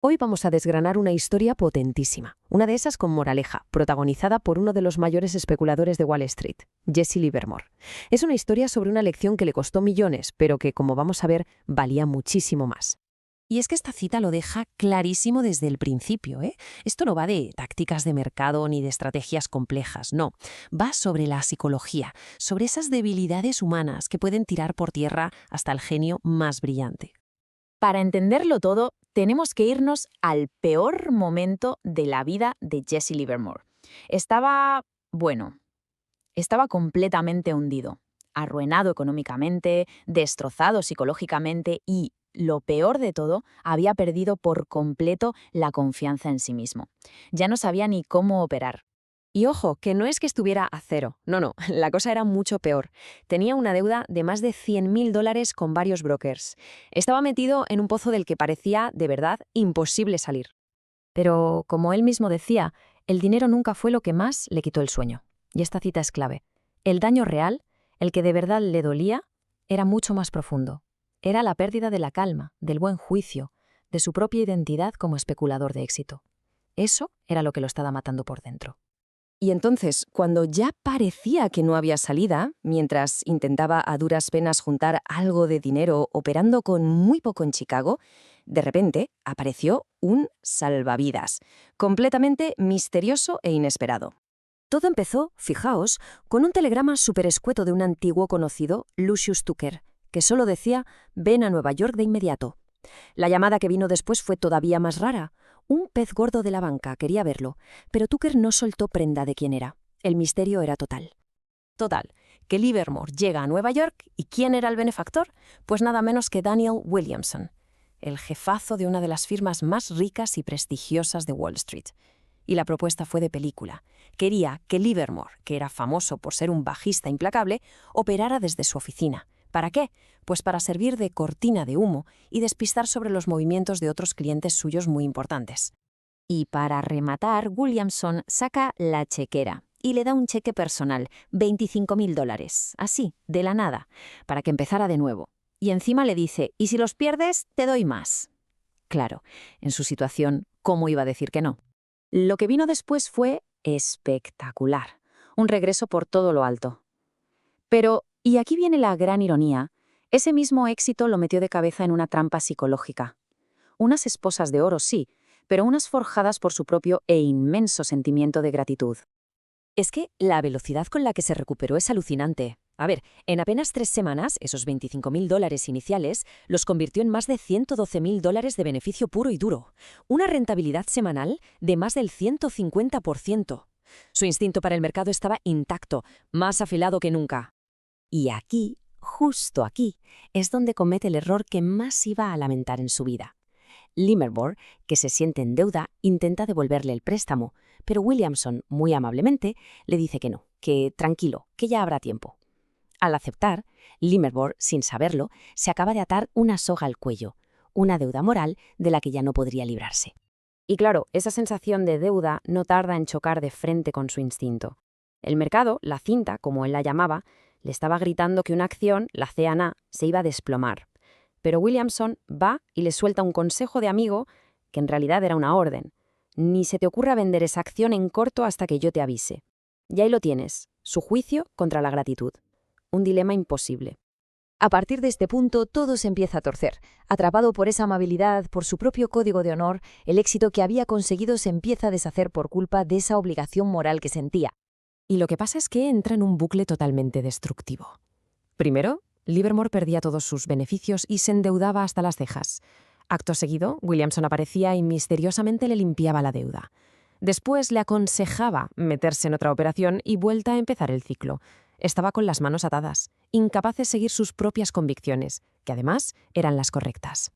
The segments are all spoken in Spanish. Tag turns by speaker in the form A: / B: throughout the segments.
A: Hoy vamos a desgranar una historia potentísima, una de esas con moraleja, protagonizada por uno de los mayores especuladores de Wall Street, Jesse Livermore. Es una historia sobre una lección que le costó millones, pero que, como vamos a ver, valía muchísimo más.
B: Y es que esta cita lo deja clarísimo desde el principio, ¿eh? Esto no va de tácticas de mercado ni de estrategias complejas, no. Va sobre la psicología, sobre esas debilidades humanas que pueden tirar por tierra hasta el genio más brillante.
C: Para entenderlo todo, tenemos que irnos al peor momento de la vida de Jesse Livermore. Estaba completamente hundido, arruinado económicamente, destrozado psicológicamente y, lo peor de todo, había perdido por completo la confianza en sí mismo. Ya no sabía ni cómo operar.
A: Y ojo, que no es que estuviera a cero, no, la cosa era mucho peor. Tenía una deuda de más de $100.000 con varios brokers. Estaba metido en un pozo del que parecía, de verdad, imposible salir.
C: Pero, como él mismo decía, el dinero nunca fue lo que más le quitó el sueño. Y esta cita es clave. El daño real, el que de verdad le dolía, era mucho más profundo. Era la pérdida de la calma, del buen juicio, de su propia identidad como especulador de éxito. Eso era lo que lo estaba matando por dentro.
A: Y entonces, cuando ya parecía que no había salida, mientras intentaba a duras penas juntar algo de dinero operando con muy poco en Chicago, de repente apareció un salvavidas, completamente misterioso e inesperado. Todo empezó, fijaos, con un telegrama súper escueto de un antiguo conocido, Lucius Tucker, que solo decía: «Ven a Nueva York de inmediato». La llamada que vino después fue todavía más rara. Un pez gordo de la banca quería verlo, pero Tucker no soltó prenda de quién era. El misterio era total. Total, que Livermore llega a Nueva York y ¿quién era el benefactor? Pues nada menos que Daniel Williamson, el jefazo de una de las firmas más ricas y prestigiosas de Wall Street. Y la propuesta fue de película. Quería que Livermore, que era famoso por ser un bajista implacable, operara desde su oficina. ¿Para qué? Pues para servir de cortina de humo y despistar sobre los movimientos de otros clientes suyos muy importantes.
C: Y para rematar, Williamson saca la chequera y le da un cheque personal, $25.000, así, de la nada, para que empezara de nuevo. Y encima le dice: «Y si los pierdes, te doy más». Claro, en su situación, ¿cómo iba a decir que no? Lo que vino después fue espectacular. Un regreso por todo lo alto. Pero, y aquí viene la gran ironía, ese mismo éxito lo metió de cabeza en una trampa psicológica. Unas esposas de oro, sí, pero unas forjadas por su propio e inmenso sentimiento de gratitud.
A: Es que la velocidad con la que se recuperó es alucinante. A ver, en apenas 3 semanas, esos $25.000 iniciales los convirtió en más de $112.000 de beneficio puro y duro. Una rentabilidad semanal de más del 150%. Su instinto para el mercado estaba intacto, más afilado que nunca. Y aquí, justo aquí, es donde comete el error que más iba a lamentar en su vida. Livermore, que se siente en deuda, intenta devolverle el préstamo, pero Williamson, muy amablemente, le dice que no, que tranquilo, que ya habrá tiempo. Al aceptar, Livermore, sin saberlo, se acaba de atar una soga al cuello, una deuda moral de la que ya no podría librarse. Y claro, esa sensación de deuda no tarda en chocar de frente con su instinto. El mercado, la cinta, como él la llamaba, le estaba gritando que una acción, la C&A, se iba a desplomar. Pero Williamson va y le suelta un consejo de amigo que en realidad era una orden. Ni se te ocurra vender esa acción en corto hasta que yo te avise. Y ahí lo tienes, su juicio contra la gratitud. Un dilema imposible. A partir de este punto, todo se empieza a torcer. Atrapado por esa amabilidad, por su propio código de honor, el éxito que había conseguido se empieza a deshacer por culpa de esa obligación moral que sentía. Y lo que pasa es que entra en un bucle totalmente destructivo. Primero, Livermore perdía todos sus beneficios y se endeudaba hasta las cejas. Acto seguido, Williamson aparecía y misteriosamente le limpiaba la deuda. Después le aconsejaba meterse en otra operación y vuelta a empezar el ciclo. Estaba con las manos atadas, incapaz de seguir sus propias convicciones, que además eran las correctas.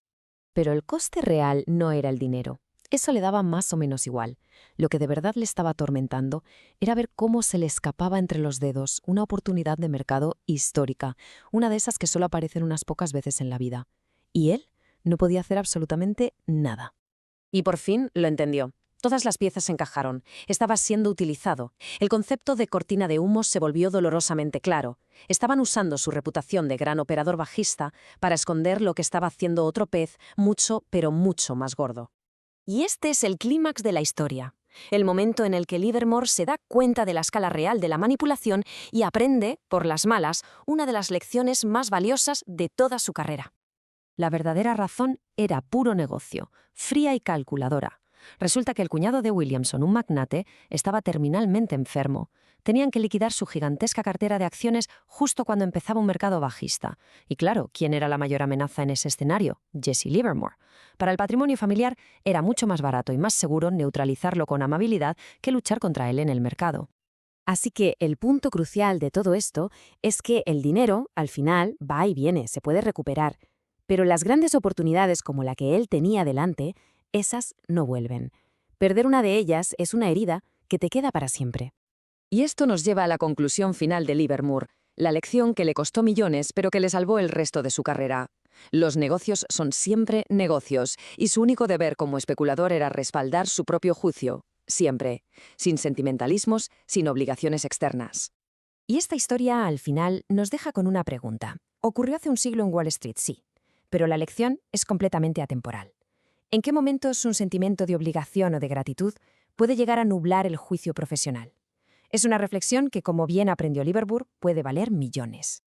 A: Pero el coste real no era el dinero. Eso le daba más o menos igual. Lo que de verdad le estaba atormentando era ver cómo se le escapaba entre los dedos una oportunidad de mercado histórica, una de esas que solo aparecen unas pocas veces en la vida. Y él no podía hacer absolutamente nada. Y por fin lo entendió. Todas las piezas encajaron. Estaba siendo utilizado. El concepto de cortina de humo se volvió dolorosamente claro. Estaban usando su reputación de gran operador bajista para esconder lo que estaba haciendo otro pez mucho, pero mucho más gordo. Y este es el clímax de la historia. El momento en el que Livermore se da cuenta de la escala real de la manipulación y aprende, por las malas, una de las lecciones más valiosas de toda su carrera. La verdadera razón era puro negocio, fría y calculadora. Resulta que el cuñado de Williamson, un magnate, estaba terminalmente enfermo. Tenían que liquidar su gigantesca cartera de acciones justo cuando empezaba un mercado bajista. Y claro, ¿quién era la mayor amenaza en ese escenario? Jesse Livermore. Para el patrimonio familiar era mucho más barato y más seguro neutralizarlo con amabilidad que luchar contra él en el mercado. Así que el punto crucial de todo esto es que el dinero, al final, va y viene, se puede recuperar. Pero las grandes oportunidades como la que él tenía delante, esas no vuelven. Perder una de ellas es una herida que te queda para siempre. Y esto nos lleva a la conclusión final de Livermore, la lección que le costó millones pero que le salvó el resto de su carrera. Los negocios son siempre negocios, y su único deber como especulador era respaldar su propio juicio, siempre, sin sentimentalismos, sin obligaciones externas. Y esta historia, al final, nos deja con una pregunta. Ocurrió hace un siglo en Wall Street, sí, pero la lección es completamente atemporal. ¿En qué momentos un sentimiento de obligación o de gratitud puede llegar a nublar el juicio profesional? Es una reflexión que, como bien aprendió Livermore, puede valer millones.